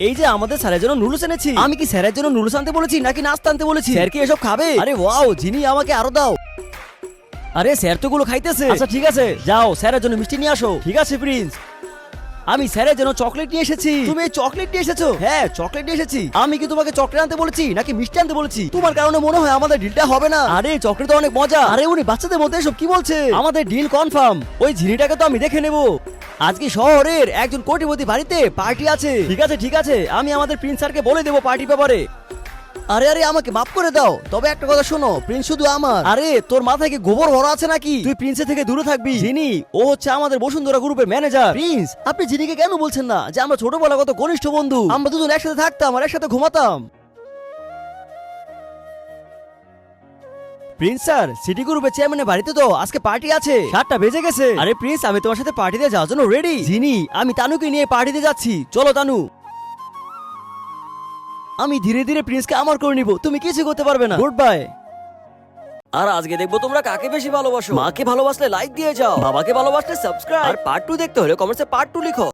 এই যে আমাদের স্যারের জন্য নুডলস এনেছি। আমি কি স্যারের জন্য নুডলস আনতে বলেছি নাকি নাস্তা আনতে বলেছি? স্যার কি এসব খাবে? আরে ওয়াও, জিনি আমাকে আরো দাও। আরে স্যার তো গুলো খাইতেছে। আচ্ছা ঠিক আছে, যাও স্যারের জন্য মিষ্টি নিয়ে আসো। ঠিক আছে প্রিন্স, আমি স্যারের জন্য চকলেট নিয়ে এসেছি। তুমি এই চকলেট নিয়ে এসেছো? হ্যাঁ, চকলেট নিয়ে এসেছি। আমি কি তোমাকে চকলেট আনতে বলেছি নাকি মিষ্টি আনতে বলেছি? তোমার কারণে মনে হয় আমাদের ডিলটা হবে না। আরে চকলেট তো অনেক মজা। আরে উনি বাচ্চাদের মধ্যে এসব কি বলছে? আমাদের ডিল কনফার্ম। ওই ঝিনিটাকে তো আমি দেখে নেব। আজকে শহরের একজন কোটিপতি বাড়িতে পার্টি আছে। ঠিক আছে ঠিক আছে, আমি আমাদের প্রিন্স স্যারকে বলে দেবো পার্টি ব্যাপারে। আরে আরে আমাকে মাফ করে দাও, তবে একটা কথা শোনো, প্রিন্স শুধু আমার। আরে তোর মাথায় কি গোবর ভরা আছে নাকি? তুই প্রিন্সের থেকে দূরে থাকবি। জিনি ও হচ্ছে আমাদের বসুন্ধরা গ্রুপের ম্যানেজার। প্রিন্স, আপনি জিনিকে কেন বলছেন না যে আমরা ছোটবেলাগত ঘনিষ্ঠ বন্ধু? আমরা দুজন একসাথে থাকতাম আর একসাথে ঘুমাতাম। প্রিন্স স্যার, সিটি গ্রুপের চেয়ারম্যানের বাড়িতে তো আজকে পার্টি আছে। 7টা বেজে গেছে। আরে প্রিন্স, আমি তোমার সাথে পার্টিতে যাওয়ার জন্য রেডি। জিনি, আমি তানুকে নিয়ে পার্টিতে যাচ্ছি, চলো তানু। আমি ধীরে ধীরে প্রিন্সকে আমার করে নিব, তুমি কিছু করতে পারবে না। Good bye. আর আজকে দেখবো তোমরা কাকে বেশি ভালোবাসো। মাকে ভালোবাসলে লাইক দিয়ে যাও, বাবাকে ভালোবাসলে সাবস্ক্রাইব, আর পার্ট 2 দেখতে হলে কমেন্টসে পার্ট 2 লিখো।